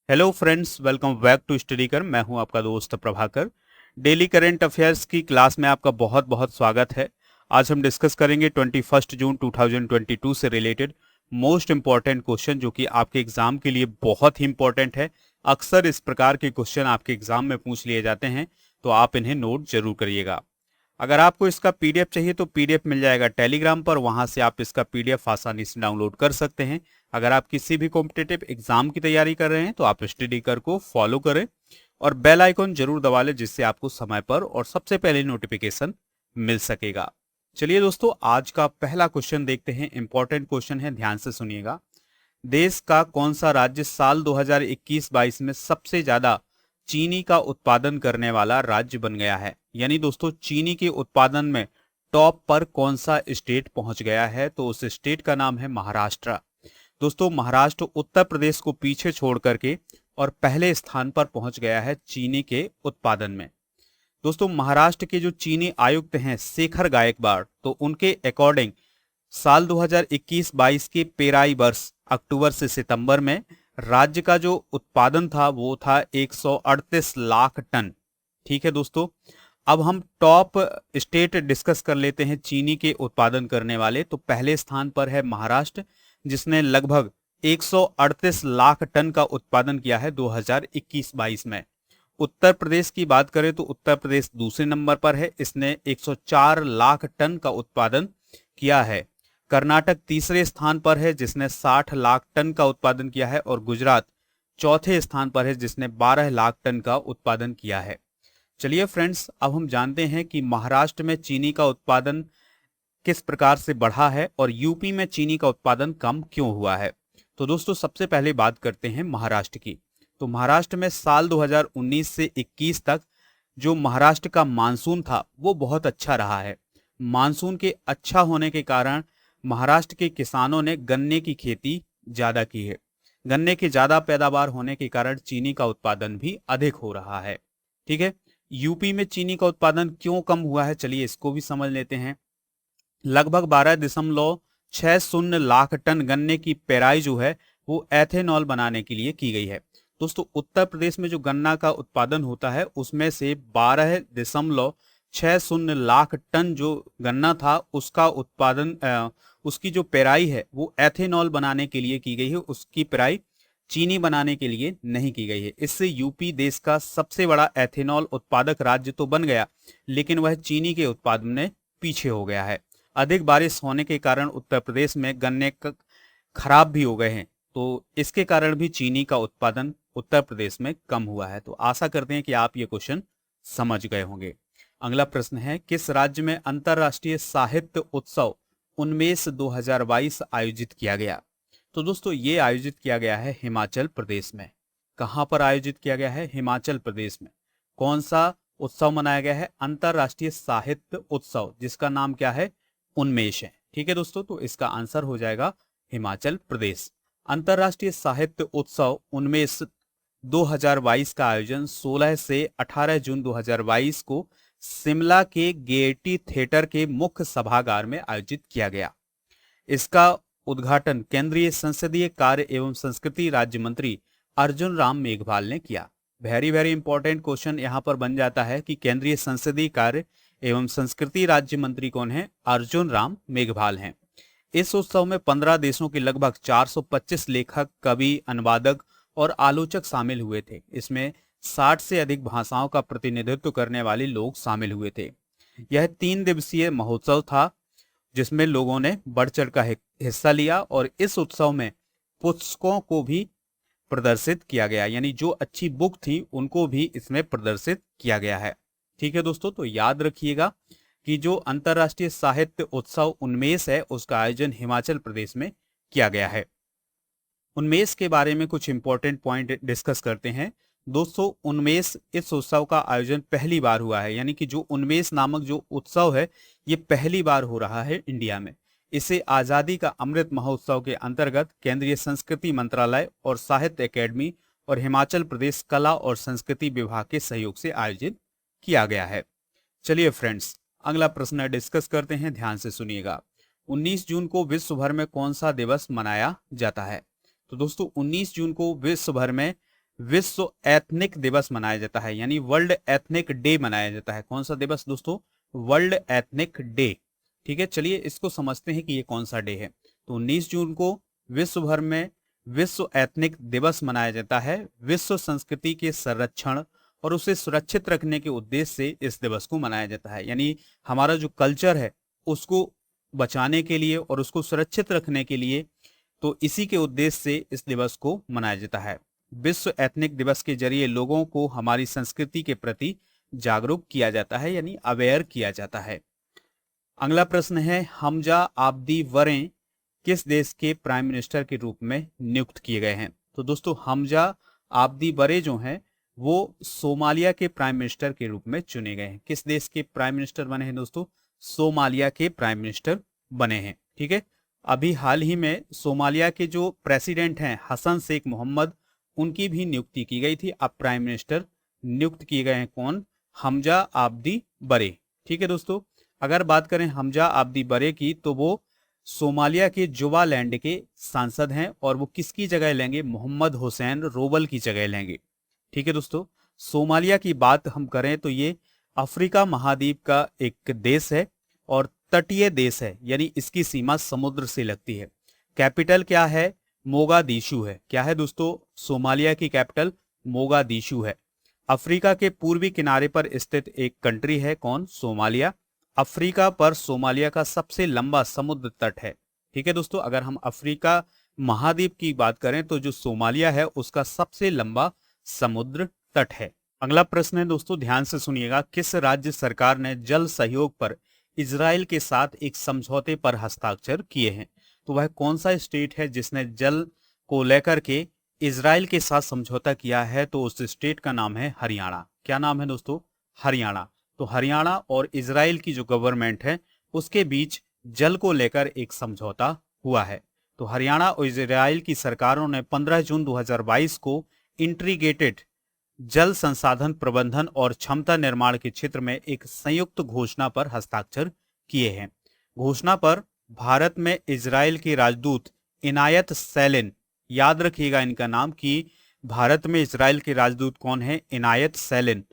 Hello friends, welcome back to study कर। मैं हूं आपका दोस्त प्रभाकर। डेली करंट अफेयर्स की क्लास में आपका बहुत बहुत स्वागत है। आज हम डिस्कस करेंगे 21 जून 2022 से रिलेटेड मोस्ट इंपॉर्टेंट क्वेश्चन, जो कि आपके एग्जाम के लिए बहुत ही इंपॉर्टेंट है। अक्सर इस प्रकार के क्वेश्चन आपके एग्जाम में पूछ लिए जाते हैं, तो आप इन्हें नोट जरूर करिएगा। अगर आपको इसका पीडीएफ चाहिए तो पीडीएफ मिल जाएगा टेलीग्राम पर, वहां से आप इसका पीडीएफ आसानी से डाउनलोड कर सकते हैं। अगर आप किसी भी कॉम्पिटिटिव एग्जाम की तैयारी कर रहे हैं तो आप स्टडी कर को फॉलो करें और बेल आइकन जरूर दबा लें, जिससे आपको समय पर और सबसे पहले नोटिफिकेशन मिल सकेगा। चलिए दोस्तों, आज का पहला क्वेश्चन देखते हैं। इंपॉर्टेंट क्वेश्चन है, ध्यान से सुनिएगा। देश का कौन सा राज्य साल 2021-22 में सबसे ज्यादा चीनी का उत्पादन करने वाला राज्य बन गया है? यानी दोस्तों, चीनी के उत्पादन में टॉप पर कौन सा स्टेट पहुंच गया है? तो उस स्टेट का नाम है महाराष्ट्र। दोस्तों, महाराष्ट्र उत्तर प्रदेश को पीछे छोड़ करके और पहले स्थान पर पहुंच गया है चीनी के उत्पादन में। दोस्तों, महाराष्ट्र के जो चीनी आयुक्त हैं शेखर गायकवाड़, तो उनके अकॉर्डिंग साल 2021-22 के पेराई वर्ष अक्टूबर से सितंबर में राज्य का जो उत्पादन था वो था 138 लाख टन। ठीक है दोस्तों, अब हम टॉप स्टेट डिस्कस कर लेते हैं चीनी के उत्पादन करने वाले। तो पहले स्थान पर है महाराष्ट्र, जिसने लगभग 138 लाख टन का उत्पादन किया है 2021-22 में। उत्तर प्रदेश की बात करें तो उत्तर प्रदेश दूसरे नंबर पर है, इसने 104 लाख टन का उत्पादन किया है। कर्नाटक तीसरे स्थान पर है, जिसने 60 लाख टन का उत्पादन किया है, और गुजरात चौथे स्थान पर है, जिसने 12 लाख टन का उत्पादन किया है। चलिए फ्रेंड्स, अब हम जानते हैं कि महाराष्ट्र में चीनी का उत्पादन किस प्रकार से बढ़ा है और यूपी में चीनी का उत्पादन कम क्यों हुआ है। तो दोस्तों, सबसे पहले बात करते हैं महाराष्ट्र की। तो महाराष्ट्र में साल 2019 से 21 तक जो महाराष्ट्र का मानसून था वो बहुत अच्छा रहा है। मानसून के अच्छा होने के कारण महाराष्ट्र के किसानों ने गन्ने की खेती ज्यादा की है। गन्ने की ज्यादा पैदावार होने के कारण चीनी का उत्पादन भी अधिक हो रहा है। ठीक है, यूपी में चीनी का उत्पादन क्यों कम हुआ है, चलिए इसको भी समझ लेते हैं। लगभग 12.60 लाख टन गन्ने की पेराई जो है वो एथेनॉल बनाने के लिए की गई है। दोस्तों, उत्तर प्रदेश में जो गन्ना का उत्पादन होता है उसमें से 12.60 लाख टन जो गन्ना था उसका उत्पादन उसकी जो पेराई है वो एथेनॉल बनाने के लिए की गई है। उसकी पेराई चीनी बनाने के लिए नहीं की गई है। इससे यूपी देश का सबसे बड़ा एथेनॉल उत्पादक राज्य तो बन गया, लेकिन वह चीनी के उत्पादन में पीछे हो गया है। अधिक बारिश होने के कारण उत्तर प्रदेश में गन्ने खराब भी हो गए हैं, तो इसके कारण भी चीनी का उत्पादन उत्तर प्रदेश में कम हुआ है। तो आशा करते हैं कि आप ये क्वेश्चन समझ गए होंगे। अगला प्रश्न है, किस राज्य में अंतरराष्ट्रीय साहित्य उत्सव उन्मेष 2022 आयोजित किया गया? तो दोस्तों, ये आयोजित किया गया है हिमाचल प्रदेश में। कहां पर आयोजित किया गया है? हिमाचल प्रदेश में। कौन सा उत्सव मनाया गया है? अंतरराष्ट्रीय साहित्य उत्सव, जिसका नाम क्या है? उन्मेष है। ठीक है दोस्तों, तो इसका आंसर हो जाएगा हिमाचल प्रदेश। अंतरराष्ट्रीय साहित्य उत्सव उन्मेष 2022 का आयोजन 16 से 18 जून 2022 को शिमला के गेयटी थिएटर के मुख्य सभागार में आयोजित किया गया। इसका उद्घाटन केंद्रीय संसदीय कार्य एवं संस्कृति राज्य मंत्री अर्जुन राम मेघवाल ने किया। वेरी वेरी इंपॉर्टेंट क्वेश्चन यहाँ पर बन जाता है कि केंद्रीय संसदीय कार्य एवं संस्कृति राज्य मंत्री कौन है? अर्जुन राम मेघवाल हैं। इस उत्सव में 15 देशों के लगभग 425 लेखक, कवि, अनुवादक और आलोचक शामिल हुए थे। इसमें 60 से अधिक भाषाओं का प्रतिनिधित्व करने वाले लोग शामिल हुए थे। यह 3 दिवसीय महोत्सव था, जिसमें लोगों ने बढ़ चढ़ का हिस्सा लिया, और इस उत्सव में पुस्तकों को भी प्रदर्शित किया गया, यानी जो अच्छी बुक थी उनको भी इसमें प्रदर्शित किया गया है। ठीक है दोस्तों, तो याद रखिएगा कि जो अंतरराष्ट्रीय साहित्य उत्सव उन्मेष है उसका आयोजन हिमाचल प्रदेश में किया गया है। उन्मेष के बारे में कुछ इंपॉर्टेंट पॉइंट डिस्कस करते हैं। दोस्तों, उन्मेष इस उत्सव का आयोजन पहली बार हुआ है, यानी कि जो उन्मेष नामक जो उत्सव है ये पहली बार हो रहा है इंडिया में। इसे आजादी का अमृत महोत्सव के अंतर्गत केंद्रीय संस्कृति मंत्रालय और साहित्य अकेडमी और हिमाचल प्रदेश कला और संस्कृति विभाग के सहयोग से आयोजित किया गया है। चलिए फ्रेंड्स, अगला प्रश्न डिस्कस करते हैं, ध्यान से सुनिएगा। 19 जून को विश्व भर में कौन सा दिवस मनाया जाता है? तो दोस्तों, 19 जून को विश्व भर में विश्व एथनिक दिवस मनाया जाता है, यानी वर्ल्ड एथनिक डे मनाया जाता है। कौन सा दिवस दोस्तों? World ethnic day. ठीक है, चलिए इसको समझते हैं कि ये कौन सा डे है। तो 19 जून को विश्व भर में विश्व एथनिक दिवस मनाया जाता है। विश्व संस्कृति के संरक्षण और उसे सुरक्षित रखने के उद्देश्य से इस दिवस को मनाया जाता है। यानी हमारा जो कल्चर है उसको बचाने के लिए और उसको सुरक्षित रखने के लिए, तो इसी के उद्देश्य से इस दिवस को मनाया जाता है। विश्व एथनिक दिवस के जरिए लोगों को हमारी संस्कृति के प्रति जागरूक किया जाता है, यानी अवेयर किया जाता है। अगला प्रश्न है, हमजा आब्दी बरे किस देश के प्राइम मिनिस्टर के रूप में नियुक्त किए गए हैं? तो दोस्तों हमजा आब्दी बरे जो हैं वो सोमालिया के प्राइम मिनिस्टर के रूप में चुने गए हैं। किस देश के प्राइम मिनिस्टर बने हैं दोस्तों? सोमालिया के प्राइम मिनिस्टर बने हैं। ठीक है, अभी हाल ही में सोमालिया के जो प्रेसिडेंट हैं हसन शेख मोहम्मद, उनकी भी नियुक्ति की गई थी। अब प्राइम मिनिस्टर नियुक्त किए गए हैं कौन? हमजा आब्दी बरे। ठीक है दोस्तों, अगर बात करें हमजा आब्दी बरे की, तो वो सोमालिया के जुबालैंड के सांसद हैं और वो किसकी जगह लेंगे? मोहम्मद हुसैन रोबल की जगह लेंगे। ठीक है दोस्तों, सोमालिया की बात हम करें तो ये अफ्रीका महाद्वीप का एक देश है और तटीय देश है, यानी इसकी सीमा समुद्र से लगती है। कैपिटल क्या है? मोगादिशु है। क्या है दोस्तों? सोमालिया की कैपिटल मोगादिशु है। अफ्रीका के पूर्वी किनारे पर स्थित एक कंट्री है। कौन? सोमालिया। अफ्रीका पर सोमालिया का सबसे लंबा समुद्र तट है। ठीक है दोस्तों, अगर हम अफ्रीका महाद्वीप की बात करें तो जो सोमालिया है उसका सबसे लंबा समुद्र तट है। अगला प्रश्न है दोस्तों, ध्यान से सुनिएगा, किस राज्य सरकार ने जल सहयोग पर इजराइल के साथ एक समझौते पर हस्ताक्षर किए हैं? तो वह कौन सा स्टेट है जिसने जल को लेकर के इजराइल के साथ समझौता किया है? तो उस स्टेट का नाम है हरियाणा। क्या नाम है दोस्तों? हरियाणा। तो हरियाणा और इजराइल की जो गवर्नमेंट है उसके बीच जल को लेकर एक समझौता हुआ है। तो हरियाणा और इजराइल की सरकारों ने 15 जून 2022 को इंटीग्रेटेड जल संसाधन प्रबंधन और क्षमता निर्माण के क्षेत्र में एक संयुक्त घोषणा पर हस्ताक्षर किए हैं। घोषणा पर भारत में इजराइल के राजदूत इनायत सैलिन, याद रखिएगा इनका नाम कि भारत में इजराइल के राजदूत कौन है? इनायत सैलिन,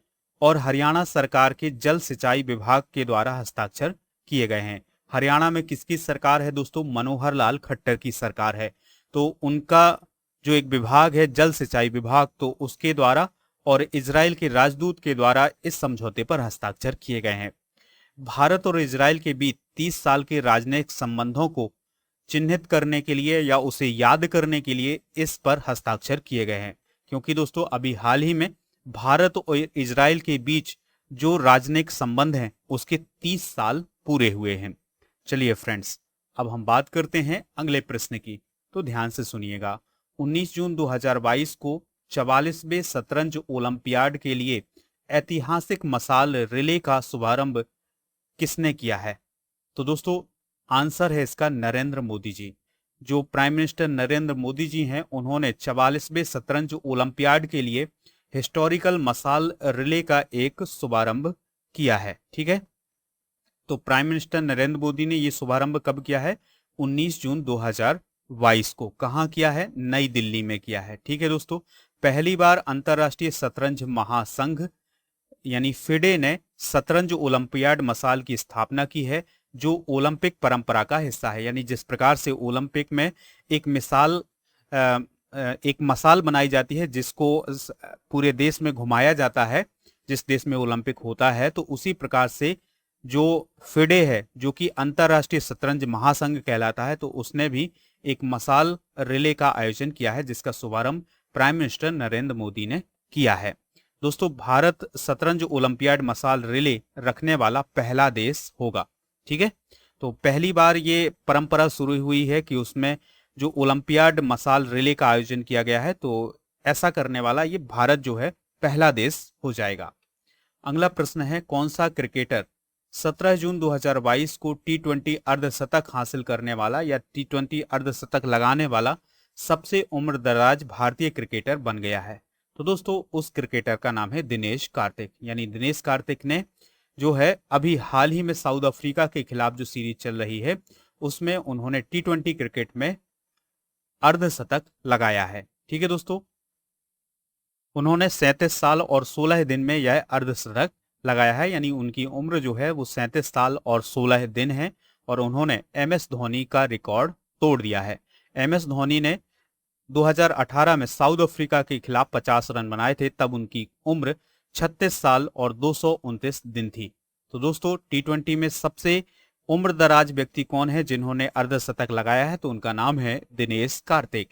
और हरियाणा सरकार के जल सिंचाई विभाग के द्वारा हस्ताक्षर किए गए हैं। हरियाणा में किसकी सरकार है दोस्तों? मनोहर लाल खट्टर की सरकार है। तो उनका जो एक विभाग है जल सिंचाई विभाग, तो उसके द्वारा और इजराइल के राजदूत के द्वारा इस समझौते पर हस्ताक्षर किए गए हैं। भारत और इजराइल के बीच 30 साल के राजनयिक संबंधों को चिन्हित करने के लिए या उसे याद करने के लिए इस पर हस्ताक्षर किए गए हैं, क्योंकि दोस्तों अभी हाल ही में भारत और इजराइल के बीच जो राजनयिक संबंध हैं उसके 30 साल पूरे हुए हैं। चलिए फ्रेंड्स, अब हम बात करते हैं अगले प्रश्न की, तो ध्यान से सुनिएगा। 19 जून 2022 को 44वें शतरंज ओलंपियाड के लिए ऐतिहासिक मसाल रिले का शुभारंभ किसने किया है? तो दोस्तों आंसर है इसका नरेंद्र मोदी जी। जो प्राइम मिनिस्टर नरेंद्र मोदी जी हैं उन्होंने 44वें शतरंज ओलंपियाड के लिए हिस्टोरिकल मसाल रिले का एक शुभारंभ किया है। ठीक है, तो प्राइम मिनिस्टर नरेंद्र मोदी ने यह शुभारंभ कब किया है? 19 जून 2022 को। कहां किया है? नई दिल्ली में किया है। ठीक है दोस्तों, पहली बार अंतरराष्ट्रीय शतरंज महासंघ यानी फिडे ने शतरंज ओलंपियाड मसाल की स्थापना की है, जो ओलंपिक परंपरा का हिस्सा है। यानी जिस प्रकार से ओलंपिक में एक एक मसाल बनाई जाती है जिसको पूरे देश में घुमाया जाता है जिस देश में ओलंपिक होता है, तो उसी प्रकार से जो फिडे है जो कि अंतरराष्ट्रीय शतरंज महासंघ कहलाता है, तो उसने भी एक मसाल रिले का आयोजन किया है जिसका शुभारंभ प्राइम मिनिस्टर नरेंद्र मोदी ने किया है। दोस्तों भारत शतरंज ओलंपियाड मसाल रिले रखने वाला पहला देश होगा। ठीक है, तो पहली बार ये परंपरा शुरू हुई है कि उसमें जो ओलंपियाड मसाल रिले का आयोजन किया गया है, तो ऐसा करने वाला ये भारत जो है पहला देश हो जाएगा। अगला प्रश्न है, कौन सा क्रिकेटर 17 जून 2022 को T20 अर्धशतक हासिल करने वाला या T20 अर्धशतक लगाने वाला सबसे उम्रदराज भारतीय क्रिकेटर बन गया है? तो दोस्तों उस क्रिकेटर का नाम है दिनेश कार्तिक। यानी दिनेश कार्तिक ने जो है अभी हाल ही में साउथ अफ्रीका के खिलाफ जो सीरीज चल रही है उसमें उन्होंने T20 क्रिकेट में अर्धशतक लगाया है। ठीक है दोस्तों, उन्होंने 37 साल और 16 दिन में यह अर्धशतक लगाया है, यानी उनकी उम्र जो है वो 37 साल और 16 दिन है और उन्होंने MS धोनी का रिकॉर्ड तोड़ दिया है। MS धोनी ने 2018 में साउथ अफ्रीका के खिलाफ 50 रन बनाए थे, तब उनकी उम्र 36 साल और 229 दिन थी। तो दोस्तों T20 में सबसे उम्रदराज व्यक्ति कौन है जिन्होंने अर्धशतक लगाया है? तो उनका नाम है दिनेश कार्तिक।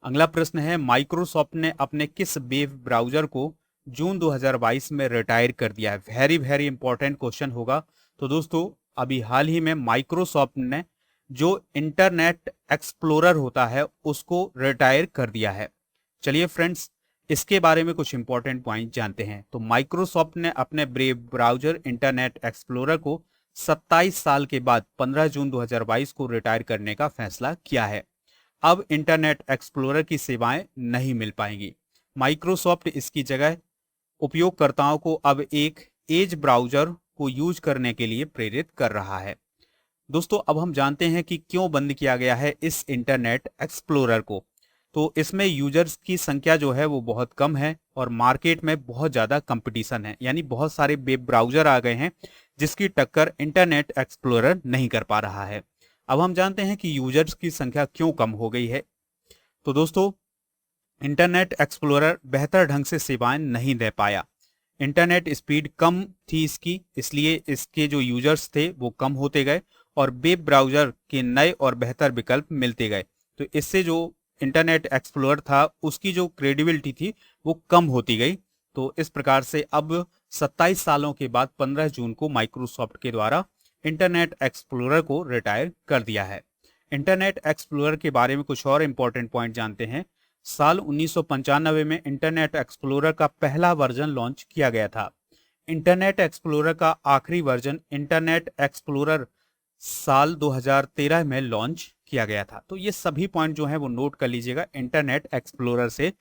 अगला प्रश्न है, माइक्रोसॉफ्ट ने अपने किस वेब ब्राउजर को जून 2022 में रिटायर कर दिया है? वेरी वेरी इंपॉर्टेंट क्वेश्चन होगा। तो दोस्तों अभी हाल ही में माइक्रोसॉफ्ट ने जो इंटरनेट एक्सप्लोरर होता है उसको रिटायर कर दिया है। चलिए फ्रेंड्स, इसके बारे में कुछ इंपॉर्टेंट पॉइंट जानते हैं। तो माइक्रोसॉफ्ट ने अपने वेब ब्राउजर इंटरनेट एक्सप्लोरर को 27 साल के बाद 15 जून 2022 को रिटायर करने का फैसला किया है। अब इंटरनेट एक्सप्लोरर की सेवाएं नहीं मिल पाएंगी। माइक्रोसॉफ्ट इसकी जगह उपयोगकर्ताओं को अब एक एज ब्राउजर को यूज करने के लिए प्रेरित कर रहा है। दोस्तों अब हम जानते हैं कि क्यों बंद किया गया है इस इंटरनेट एक्सप्लोरर को। तो इसमें यूजर्स की संख्या जो है वो बहुत कम है और मार्केट में बहुत ज़्यादा कंपटीशन है, यानी बहुत सारे वेब ब्राउजर आ गए हैं जिसकी टक्कर इंटरनेट एक्सप्लोरर नहीं कर पा रहा है। अब हम जानते हैं कि यूजर्स की संख्या क्यों कम हो गई है। तो दोस्तों इंटरनेट एक्सप्लोरर बेहतर ढंग से सेवाएं नहीं दे पाया। इंटरनेट स्पीड कम थी इसकी, इसलिए इसके जो यूजर्स थे वो कम होते गए और वेब ब्राउजर के नए और बेहतर विकल्प मिलते गए। तो इससे जो इंटरनेट एक्सप्लोरर था उसकी जो क्रेडिबिलिटी थी वो कम होती गई। तो इस प्रकार से अब 27 सालों के बाद 15 जून को माइक्रोसॉफ्ट के द्वारा इंटरनेट एक्सप्लोरर को रिटायर कर दिया है। इंटरनेट एक्सप्लोरर के बारे में कुछ और इंपॉर्टेंट पॉइंट जानते हैं। साल 1995 में इंटरनेट एक्सप्लोरर का पहला वर्जन लॉन्च किया गया था। इंटरनेट एक्सप्लोरर का आखिरी वर्जन इंटरनेट एक्सप्लोरर साल 2013 में लॉन्च किया गया था। तो ये सभी पॉइंट जो हैं वो नोट कर लीजिएगा इंटरनेट एक्सप्लोरर से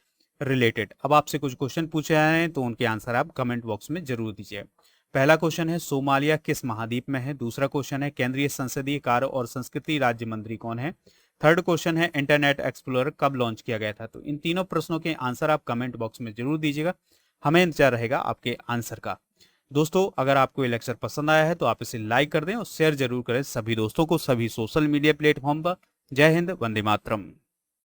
रिलेटेड। अब आपसे कुछ क्वेश्चन पूछे जाए हैं तो उनके आंसर आप कमेंट बॉक्स में जरूर दीजिए। पहला क्वेश्चन है, सोमालिया किस महाद्वीप में है? दूसरा क्वेश्चन है, केंद्रीय संसदीय कार्य और संस्कृति राज्य मंत्री कौन है? थर्ड क्वेश्चन है, इंटरनेट एक्सप्लोरर कब लॉन्च किया गया था? तो इन तीनों प्रश्नों के आंसर आप कमेंट बॉक्स में जरूर दीजिएगा, हमें इंतजार रहेगा आपके आंसर का। दोस्तों अगर आपको ये लेक्चर पसंद आया है तो आप इसे लाइक कर दें और शेयर जरूर करें सभी दोस्तों को, सभी सोशल मीडिया प्लेटफॉर्म पर। जय हिंद, वंदे मातरम।